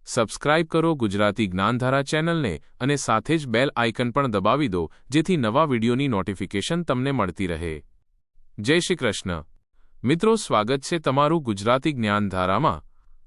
Subscribe કરો ગુજરાતી જ્ઞાનધારા ચેનલને અને સાથે જ બેલ આઇકન પણ દબાવી દો જેથી નવા વિડીયોની નોટિફિકેશન તમને મળતી રહે। જય શ્રી કૃષ્ણ મિત્રો, સ્વાગત છે તમારું ગુજરાતી જ્ઞાનધારામાં।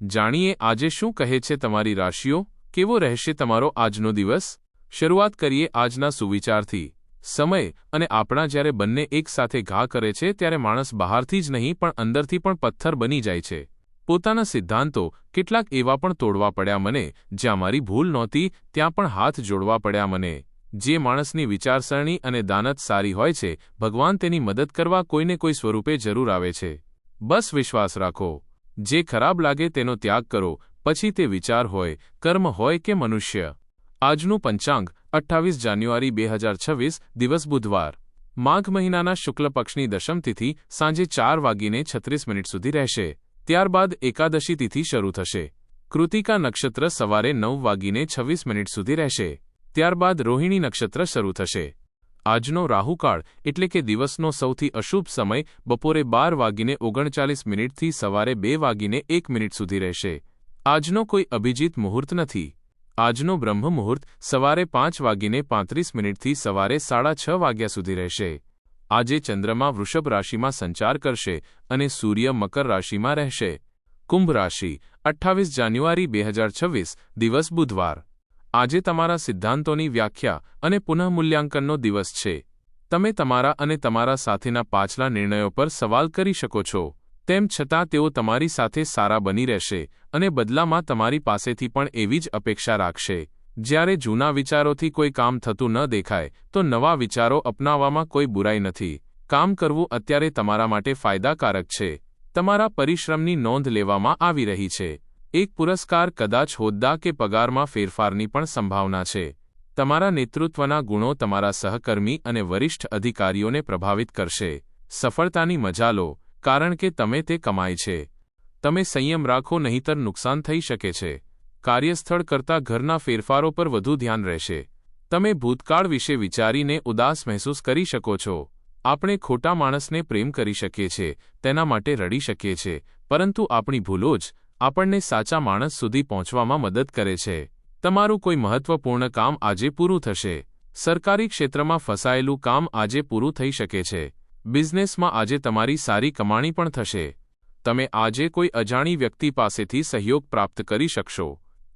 જાણીએ આજે શું કહે છે તમારી રાશિઓ, કેવો રહેશે તમારો આજનો દિવસ। શરૂઆત કરીએ આજના સુવિચારથી। સમય અને આપણા જ્યારે બંને એક સાથે ઘા કરે છે ત્યારે માણસ બહારથી જ નહીં પણ અંદરથી પણ પથ્થર બની જાય છે। પોતાના સિદ્ધાંતો કેટલાક એવા પણ તોડવા પડ્યા મને, જ્યાં મારી ભૂલ નહોતી ત્યાં પણ હાથ જોડવા પડ્યા મને। જે માણસની વિચારસરણી અને દાનત સારી હોય છે, ભગવાન તેની મદદ કરવા કોઈને કોઈ સ્વરૂપે જરૂર આવે છે। બસ વિશ્વાસ રાખો। જે ખરાબ લાગે તેનો ત્યાગ કરો, પછી તે વિચાર હોય, કર્મ હોય કે મનુષ્ય। આજનું પંચાંગ 28 જાન્યુઆરી 2026, દિવસ બુધવાર। માઘ મહિનાના શુક્લ પક્ષની દશમ તિથિ સાંજે 4:36 સુધી રહેશે। ત્યારબાદ એકાદશી તિથિ શરૂ થશે। કૃતિકા નક્ષત્ર સવારે 9:26 સુધી રહેશે। ત્યારબાદ રોહિણી નક્ષત્ર શરૂ થશે। આજનો રાહુકાળ એટલે કે દિવસનો સૌથી અશુભ સમય બપોરે 12:39 થી સવારે 2:01 સુધી રહેશે। આજનો કોઈ અભિજીત મુહૂર્ત નથી। આજનો બ્રહ્મ મુહૂર્ત સવારે 5:35 થી સવારે 6:30 વાગ્યા સુધી રહેશે। આજે ચંદ્રમા વૃષભ રાશિમાં સંચાર કરશે અને સૂર્ય મકર રાશિમાં રહેશે। કુંભ રાશિ 28 જાન્યુઆરી 2026, દિવસ બુધવાર। આજે તમારા સિદ્ધાંતોની વ્યાખ્યા અને પુનઃમૂલ્યાંકનનો દિવસ છે। તમે તમારા અને તમારા સાથેના પાછલા નિર્ણયો પર સવાલ કરી શકો છો, તેમ છતાં તેઓ તમારી સાથે સારા બની રહેશે અને બદલામાં તમારી પાસેથી પણ એવી જ અપેક્ષા રાખશે। જ્યારે જૂના વિચારોથી કોઈ કામ થતું ન દેખાય તો નવા વિચારો અપનાવવામાં કોઈ બુરાઈ નથી। કામ કરવું અત્યારે તમારા માટે ફાયદાકારક છે। તમારા પરિશ્રમની નોંધ લેવામાં આવી રહી છે। એક પુરસ્કાર, કદાચ હોદ્દા કે પગારમાં ફેરફારની પણ સંભાવના છે। તમારા નેતૃત્વના ગુણો તમારા સહકર્મી અને વરિષ્ઠ અધિકારીઓને પ્રભાવિત કરશે। સફળતાની મજા લો, કારણ કે તમે તે કમાઈ છે। તમે સંયમ રાખો, નહીંતર નુકસાન થઈ શકે છે। કાર્યસ્થળ કરતાં ઘરના ફેરફારો પર વધુ ધ્યાન રહેશે। તમે ભૂતકાળ વિશે વિચારીને ઉદાસ મહેસૂસ કરી શકો છો। આપણે ખોટા માણસને પ્રેમ કરી શકીએ છીએ, તેના માટે રડી શકીએ છીએ, પરંતુ આપણી ભૂલો જ આપણને સાચા માણસ સુધી પહોંચવામાં મદદ કરે છે। તમારું કોઈ મહત્વપૂર્ણ કામ આજે પૂરું થશે। સરકારી ક્ષેત્રમાં ફસાયેલું કામ આજે પૂરું થઈ શકે છે। બિઝનેસમાં આજે તમારી સારી કમાણી પણ થશે। તમે આજે કોઈ અજાણી વ્યક્તિ પાસેથી સહયોગ પ્રાપ્ત કરી શકશો।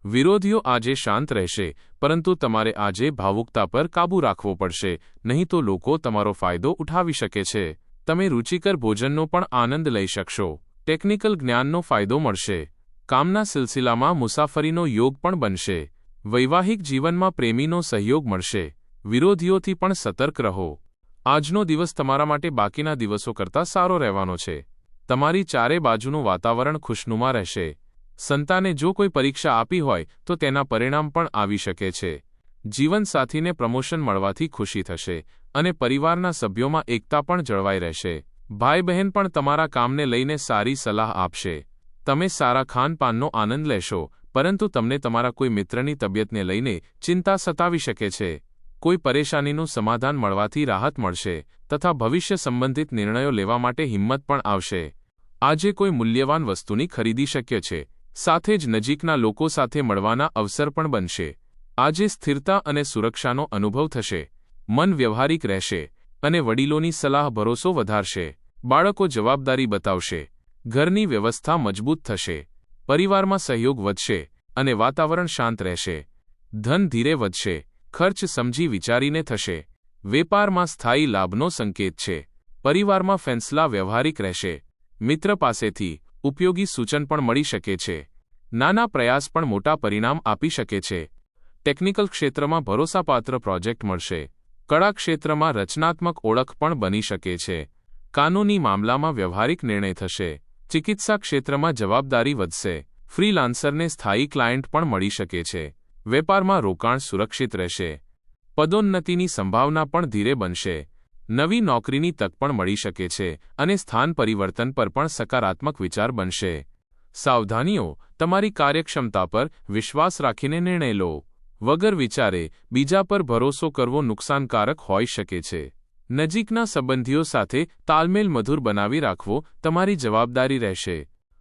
વિરોધીઓ આજે શાંત રહેશે, પરંતુ તમારે આજે ભાવુકતા પર કાબૂ રાખવો પડશે, નહીં તો લોકો તમારો ફાયદો ઉઠાવી શકે છે। તમે રુચિકર ભોજનનો પણ આનંદ લઈ શકશો। ટેકનિકલ જ્ઞાનનો ફાયદો મળશે। કામના સિલસિલામાં મુસાફરીનો યોગ પણ બનશે। વૈવાહિક જીવનમાં પ્રેમીનો સહયોગ મળશે। વિરોધીઓથી પણ સતર્ક રહો। આજનો દિવસ તમારા માટે બાકીના દિવસો કરતાં સારો રહેવાનો છે। તમારી ચારે બાજુનું વાતાવરણ ખુશનુમા રહેશે। સંતાને જો કોઈ પરીક્ષા આપી હોય તો તેના પરિણામ પણ આવી શકે છે। જીવનસાથીને પ્રમોશન મળવાથી ખુશી થશે અને પરિવારના સભ્યોમાં એકતા પણ જળવાઈ રહેશે। ભાઈ બહેન પણ તમારા કામને લઈને સારી સલાહ આપશે। તમે સારા ખાનપાનનો આનંદ લેશો, પરંતુ તમને તમારા કોઈ મિત્રની તબિયતને લઈને ચિંતા સતાવી શકે છે। કોઈ પરેશાનીનું સમાધાન મળવાથી રાહત મળશે તથા ભવિષ્ય સંબંધિત નિર્ણયો લેવા માટે હિંમત પણ આવશે। આજે કોઈ મૂલ્યવાન વસ્તુની ખરીદી શક્ય છે, સાથે જ નજીકના લોકો સાથે મળવાના અવસર પણ બનશે। આજે સ્થિરતા અને સુરક્ષાનો અનુભવ થશે। મન વ્યવહારિક રહેશે અને વડીલોની સલાહ ભરોસો વધારશે। બાળકો જવાબદારી બતાવશે। ઘરની વ્યવસ્થા મજબૂત થશે। પરિવારમાં સહયોગ વધશે અને વાતાવરણ શાંત રહેશે। ધન ધીરે વધશે। ખર્ચ સમજી વિચારીને થશે। વેપારમાં સ્થાયી લાભનો સંકેત છે। પરિવારમાં ફેંસલા વ્યવહારિક રહેશે। મિત્ર પાસેથી ઉપયોગી સૂચન પણ મળી શકે છે। નાના પ્રયાસ પણ મોટા પરિણામ આપી શકે છે। ટેકનિકલ ક્ષેત્રમાં ભરોસાપાત્ર પ્રોજેક્ટ મળશે। કળા ક્ષેત્રમાં રચનાત્મક ઓળખ પણ બની શકે છે। કાનૂની મામલામાં વ્યવહારિક નિર્ણય થશે। ચિકિત્સા ક્ષેત્રમાં જવાબદારી વધશે। ફ્રીલાન્સરને સ્થાયી ક્લાયન્ટ પણ મળી શકે છે। વેપારમાં રોકાણ સુરક્ષિત રહેશે। પદોન્નતિની સંભાવના પણ ધીરે બનશે। નવી નોકરીની તક પણ મળી શકે છે અને સ્થાન પરિવર્તન પર પણ સકારાત્મક વિચાર બનશે। સાવધાનીઓ, તમારી કાર્યક્ષમતા પર વિશ્વાસ રાખીને નિર્ણય લો। વગર વિચારે બીજા પર ભરોસો કરવો નુકસાનકારક હોઈ શકે છે। નજીકના સંબંધીઓ સાથે તાલમેલ મધુર બનાવી રાખવો તમારી જવાબદારી રહેશે।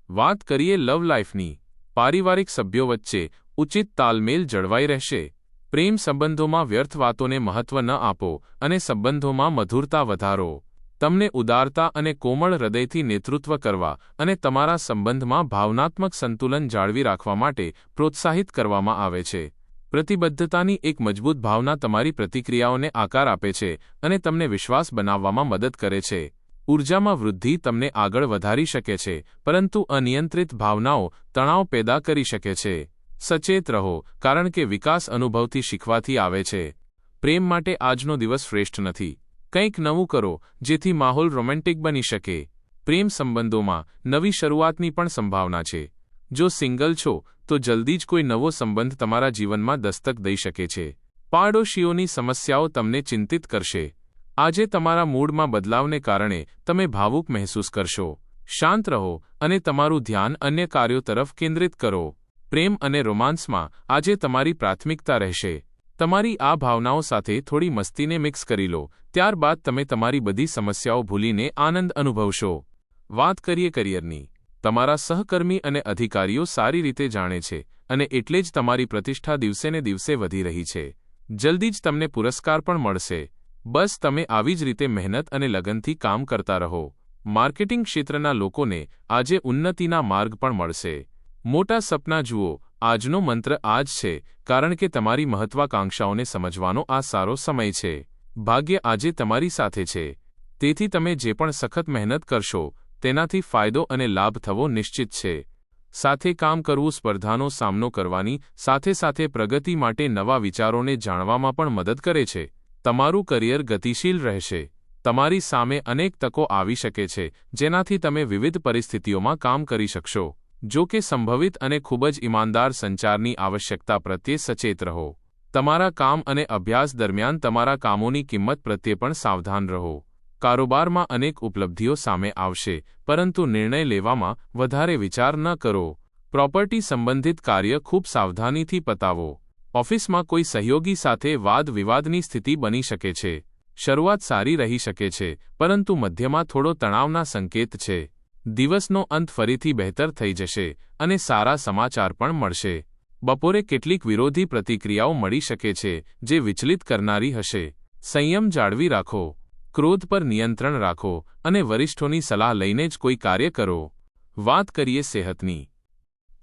વાત કરીએ લવ લાઈફની। પારિવારિક સભ્યો વચ્ચે ઉચિત તાલમેલ જળવાઈ રહેશે. પ્રેમ સંબંધોમાં વ્યર્થ વાતોને મહત્વ ન આપો અને સંબંધોમાં મધુરતા વધારો. તમને ઉદારતા અને કોમળ હૃદયથી નેતૃત્વ કરવા અને તમારા સંબંધમાં ભાવનાત્મક સંતુલન જાળવી રાખવા માટે પ્રોત્સાહિત કરવામાં આવે છે. પ્રતિબદ્ધતાની એક મજબૂત ભાવના તમારી પ્રતિક્રિયાઓને આકાર આપે છે અને તમને વિશ્વાસ બનાવવામાં મદદ કરે છે. ઊર્જામાં વૃદ્ધિ તમને આગળ વધારી શકે છે, પરંતુ અનિયંત્રિત ભાવનાઓ તણાવ પેદા કરી શકે છે. સચેત રહો, કારણ કે વિકાસ અનુભવથી શીખવાથી આવે છે. પ્રેમ માટે આજનો દિવસ શ્રેષ્ઠ નથી. કંઈક નવું કરો જેથી માહોલ રોમેન્ટિક બની શકે. પ્રેમ સંબંધોમાં નવી શરૂઆતની પણ સંભાવના છે. જો સિંગલ છો તો જલ્દી જ કોઈ નવો સંબંધ તમારા જીવનમાં દસ્તક દઈ શકે છે. પાડોશીઓની સમસ્યાઓ તમને ચિંતિત કરશે. આજે તમારા મૂડમાં બદલાવને કારણે તમે ભાવુક મહેસૂસ કરશો. શાંત રહો અને તમારું ધ્યાન અન્ય કાર્યો તરફ કેન્દ્રિત કરો. પ્રેમ અને રોમાન્સમાં આજે તમારી પ્રાથમિકતા રહેશે. તમારી આ ભાવનાઓ સાથે થોડી મસ્તીને મિક્સ કરી લો, ત્યારબાદ તમે તમારી બધી સમસ્યાઓ ભૂલીને આનંદ અનુભવશો. વાત કરીએ કરિયરની. તમારા સહકર્મી અને અધિકારીઓ સારી રીતે જાણે છે અને એટલે જ તમારી પ્રતિષ્ઠા દિવસેને દિવસે વધી રહી છે. જલ્દી જ તમને પુરસ્કાર પણ મળશે. બસ તમે આવી જ રીતે મહેનત અને લગનથી કામ કરતા રહો. માર્કેટિંગ ક્ષેત્રના લોકોને આજે ઉન્નતિના માર્ગ પણ મળશે. મોટા સપના જુઓ. આજનો મંત્ર આ જ છે, કારણ કે તમારી મહત્વાકાંક્ષાઓને સમજવાનો આ સારો સમય છે. ભાગ્ય આજે તમારી સાથે છે. તેથી તમે જે પણ સખત મહેનત કરશો તેનાથી ફાયદો અને લાભ થવો નિશ્ચિત છે. સાથે કામ કરવું સ્પર્ધાનો સામનો કરવાની સાથે સાથે પ્રગતિ માટે નવા વિચારોને જાણવામાં પણ મદદ કરે છે. તમારું કરિયર ગતિશીલ રહેશે. તમારી સામે અનેક તકો આવી શકે છે જેનાથી તમે વિવિધ પરિસ્થિતિઓમાં કામ કરી શકશો. જો કે સંભવિત અને ખૂબ જ ઈમાનદાર સંચારની આવશ્યકતા પ્રત્યે સચેત રહો. તમારા કામ અને અભ્યાસ દરમિયાન તમારા કામોની કિંમત પ્રત્યે પણ સાવધાન રહો. કારોબારમાં અનેક ઉપલબ્ધિઓ સામે આવશે, પરંતુ નિર્ણય લેવામાં વધારે વિચાર ન કરો. પ્રોપર્ટી સંબંધિત કાર્ય ખૂબ સાવધાનીથી પતાવો. ઓફિસમાં કોઈ સહયોગી સાથે વાદ વિવાદની સ્થિતિ બની શકે છે. શરૂઆત સારી રહી શકે છે, પરંતુ મધ્યમાં થોડો તણાવના સંકેત છે. દિવસનો અંત ફરીથી બહેતર થઈ જશે અને સારા સમાચાર પણ મળશે. બપોરે કેટલીક વિરોધી પ્રતિક્રિયાઓ મળી શકે છે જે વિચલિત કરનારી હશે. સંયમ જાળવી રાખો. ક્રોધ પર નિયંત્રણ રાખો અને વરિષ્ઠોની સલાહ લઈને જ કોઈ કાર્ય કરો. વાત કરીએ સેહતની.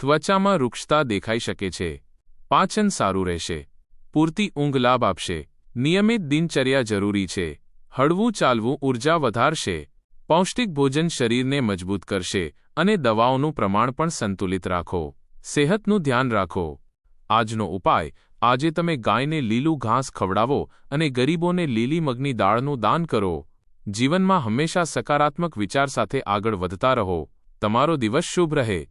ત્વચામાં રૂક્ષતા દેખાઈ શકે છે. પાચન સારું રહેશે. પૂરતી ઊંઘ લાભ આપશે. નિયમિત દિનચર્યા જરૂરી છે. હળવું ચાલવું ઊર્જા વધારશે. પૌષ્ટિક ભોજન શરીરને મજબૂત કરશે અને દવાઓનું પ્રમાણ પણ સંતુલિત રાખો. સેહતનું ધ્યાન રાખો. આજનો ઉપાય. આજે તમે ગાયને લીલું ઘાસ ખવડાવો અને ગરીબોને લીલી મગની દાળનું દાન કરો. જીવનમાં હંમેશા સકારાત્મક વિચાર સાથે આગળ વધતા રહો. તમારો દિવસ શુભ રહે.